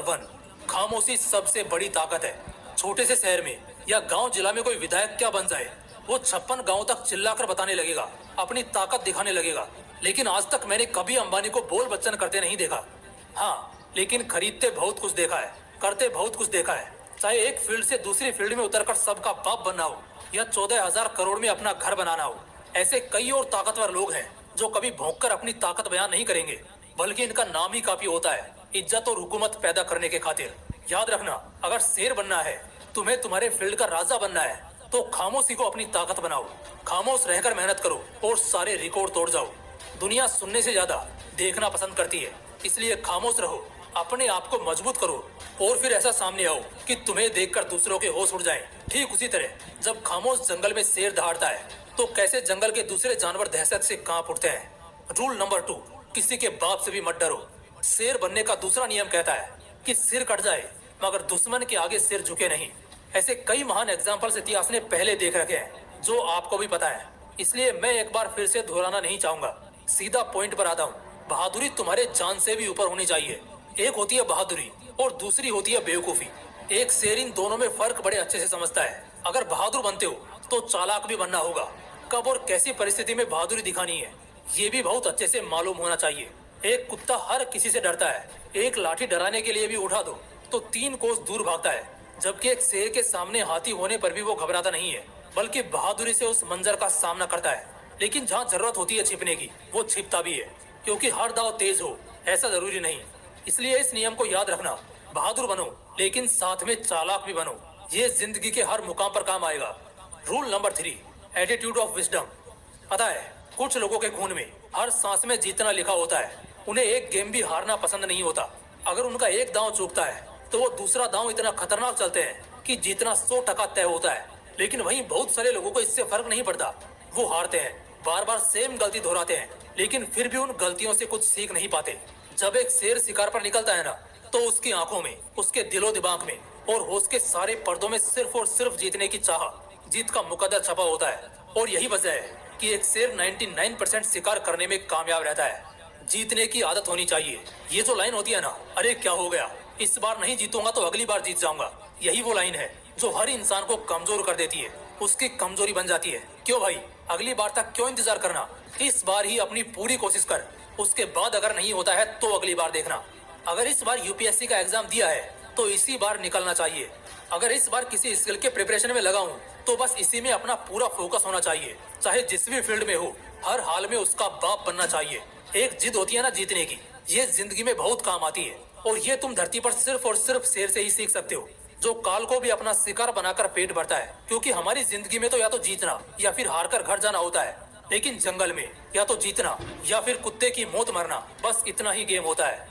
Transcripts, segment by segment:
1, खामोशी सबसे बड़ी ताकत है। छोटे से शहर में या गांव जिला में कोई विधायक क्या बन जाए, वो 56 गांव तक चिल्लाकर बताने लगेगा, अपनी ताकत दिखाने लगेगा। लेकिन आज तक मैंने कभी अंबानी को बोल बच्चन करते नहीं देखा। हाँ, लेकिन खरीदते बहुत कुछ देखा है, करते बहुत कुछ देखा है। चाहे एक फील्ड से दूसरी फील्ड में उतरकर सबका बाप बनना हो या 14,000 करोड़ में अपना घर बनाना हो। ऐसे कई और ताकतवर लोग हैं जो कभी भौंककर अपनी ताकत बयान नहीं करेंगे, बल्कि इनका नाम ही काफी होता है इज्जत और हुकूमत पैदा करने के खातिर। याद रखना, अगर शेर बनना है, तुम्हें तुम्हारे फील्ड का राजा बनना है, तो खामोशी को अपनी ताकत बनाओ। खामोश रहकर मेहनत करो और सारे रिकॉर्ड तोड़ जाओ। दुनिया सुनने से ज्यादा देखना पसंद करती है, इसलिए खामोश रहो, अपने आप को मजबूत करो और फिर ऐसा सामने आओ कि तुम्हें देखकर दूसरों के होश उड़ जाएं। ठीक उसी तरह जब खामोश जंगल में शेर दहाड़ता है, तो कैसे जंगल के दूसरे जानवर दहशत से कांप उठते हैं। रूल नंबर 2, किसी के बाप से भी मत डरो। शेर बनने का दूसरा नियम कहता है कि सिर कट जाए मगर दुश्मन के आगे सिर झुके नहीं। ऐसे कई महान एग्जाम्पल्स इतिहास ने पहले देख रखे हैं, जो आपको भी पता है, इसलिए मैं एक बार फिर से दोहराना नहीं चाहूंगा। सीधा पॉइंट पर आता हूँ। बहादुरी तुम्हारे जान से भी ऊपर होनी चाहिए। एक होती है बहादुरी और दूसरी होती है बेवकूफी। एक शेर इन दोनों में फर्क बड़े अच्छे से समझता है। अगर बहादुर बनते हो तो चालाक भी बनना होगा। कब और कैसी परिस्थिति में बहादुरी दिखानी है, ये भी बहुत अच्छे से मालूम होना चाहिए। एक कुत्ता हर किसी से डरता है, एक लाठी डराने के लिए भी उठा दो तो 3 कोस दूर भागता है, जबकि एक शेर के सामने हाथी होने पर भी वो घबराता नहीं है, बल्कि बहादुरी से उस मंजर का सामना करता है। लेकिन जहाँ जरूरत होती है छिपने की, वो छिपता भी है, क्योंकि हर दाव तेज हो ऐसा जरूरी नहीं। इसलिए इस नियम को याद रखना, बहादुर बनो लेकिन साथ में चालाक भी बनो। ये जिंदगी के हर मुकाम पर काम आएगा। Rule number 3, attitude of wisdom. पता है, कुछ लोगों के खून में हर सांस में जीतना लिखा होता है। उन्हें एक गेम भी हारना पसंद नहीं होता। अगर उनका एक दांव चूकता है तो वो दूसरा दांव इतना खतरनाक चलते हैं कि जीतना 100% तय होता है। लेकिन वहीं बहुत सारे लोगों को इससे फर्क नहीं पड़ता। वो हारते हैं, बार बार सेम गलती दोहराते हैं, लेकिन फिर भी उन गलतियों से कुछ सीख नहीं पाते। जब एक शेर शिकार पर निकलता है ना, तो उसकी आंखों में, उसके दिलो दिमाग में और होश के सारे पर्दों में सिर्फ और सिर्फ जीतने की चाह, जीत का मुकद्दर छपा होता है। और यही वजह है कि एक शेर 99% शिकार करने में कामयाब रहता है। जीतने की आदत होनी चाहिए। ये जो लाइन होती है ना, अरे क्या हो गया, इस बार नहीं जीतूंगा तो अगली बार जीत जाऊंगा, यही वो लाइन है जो हर इंसान को कमजोर कर देती है, उसकी कमजोरी बन जाती है। क्यों भाई, अगली बार तक क्यों इंतजार करना, इस बार ही अपनी पूरी कोशिश कर। उसके बाद अगर नहीं होता है तो अगली बार देखना। अगर इस बार यूपीएससी का एग्जाम दिया है तो इसी बार निकलना चाहिए। अगर इस बार किसी स्किल के प्रिपरेशन में लगा हूँ तो बस इसी में अपना पूरा फोकस होना चाहिए, चाहे जिस भी फील्ड में हो। हर हाल में उसका बाप बनना चाहिए। एक जिद होती है ना जीतने की, ये जिंदगी में बहुत काम आती है। और ये तुम धरती पर सिर्फ और सिर्फ शेर से ही सीख सकते हो, जो काल को भी अपना शिकार बनाकर पेट भरता है। क्योंकि हमारी जिंदगी में तो या तो जीतना या फिर हार कर घर जाना होता है, लेकिन जंगल में या तो जीतना या फिर कुत्ते की मौत मरना, बस इतना ही गेम होता है।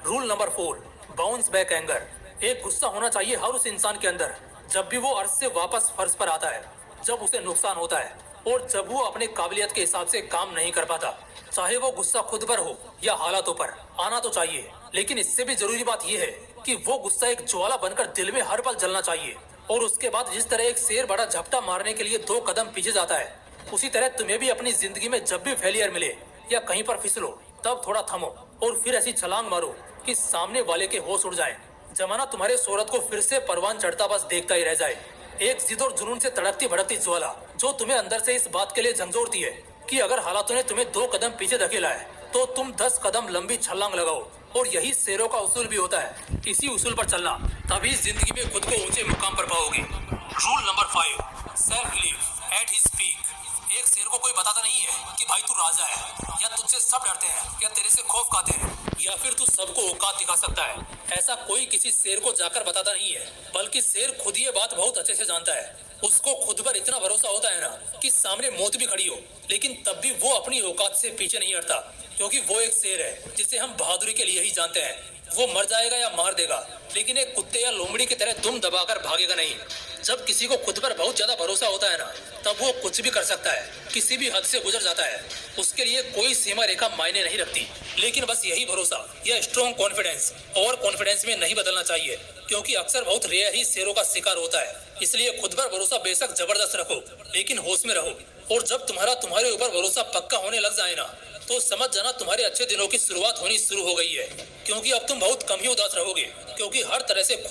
Rule number 4, bounce back anger. एक गुस्सा होना चाहिए हर उस इंसान के अंदर जब भी वो अर्श से वापस फर्श पर आता है, जब उसे नुकसान होता है और जब वो अपने काबिलियत के हिसाब से काम नहीं कर पाता। चाहे वो गुस्सा खुद पर हो या हालातों पर, आना तो चाहिए। लेकिन इससे भी जरूरी बात यह है कि वो गुस्सा एक ज्वाला बनकर दिल में हर पल जलना चाहिए। और उसके बाद जिस तरह एक शेर बड़ा झपटा मारने के लिए 2 कदम पीछे जाता है, उसी तरह तुम्हें भी अपनी जिंदगी में जब भी फेलियर मिले या कहीं पर फिसलो, तब थोड़ा थमो और फिर ऐसी छलांग मारो कि सामने वाले के होश उड़ जाए। जमाना तुम्हारे शोहरत को फिर से परवान चढ़ता बस देखता ही रह जाए। एक जिद और जुनून से तड़कती भड़कती ज्वाला जो तुम्हें अंदर से इस बात के लिए झंझोड़ती है कि अगर हालातों ने तुम्हें 2 कदम पीछे धकेला है तो तुम 10 कदम लंबी छलांग लगाओ। और यही शेरों का उसूल भी होता है। इसी उसूल पर चलना, तभी जिंदगी में खुद को ऊंचे मुकाम पर पाओगे। Rule number 5, self believe at his peak. एक शेर को कोई बताता नहीं है कि भाई तू राजा है, या तुझसे सब डरते हैं, या तेरे से खौफ खाते हैं, या फिर तू सबको औकात दिखा सकता है। ऐसा कोई किसी शेर को जाकर बताता नहीं है, बल्कि शेर खुद ये बात बहुत अच्छे से जानता है। उसको खुद पर इतना भरोसा होता है ना कि सामने मौत भी खड़ी हो, लेकिन तब भी वो अपनी औकात से पीछे नहीं हटता, क्योंकि वो एक शेर है जिसे हम बहादुरी के लिए ही जानते हैं। वो मर जाएगा या मार देगा, लेकिन एक कुत्ते या लोमड़ी की तरह दुम दबाकर भागेगा नहीं। जब किसी को खुद पर बहुत ज्यादा भरोसा होता है ना, तब वो कुछ भी कर सकता है, किसी भी हद से गुजर जाता है। उसके लिए कोई सीमा रेखा मायने नहीं रखती। लेकिन बस यही भरोसा या स्ट्रॉन्ग कॉन्फिडेंस और कॉन्फिडेंस में नहीं बदलना चाहिए, क्योंकि अक्सर बहुत रेयर ही शेरों का शिकार होता है। इसलिए खुद पर भरोसा बेशक जबरदस्त रखो, लेकिन होश में रहो। और जब तुम्हारे ऊपर भरोसा पक्का होने लग जाए ना, तो समझ जाना तुम्हारे अच्छे दिनों की शुरुआत होनी शुरू हो गई है, क्योंकि अब तुम बहुत कम ही उदास रहोगे, क्योंकि हर तरह से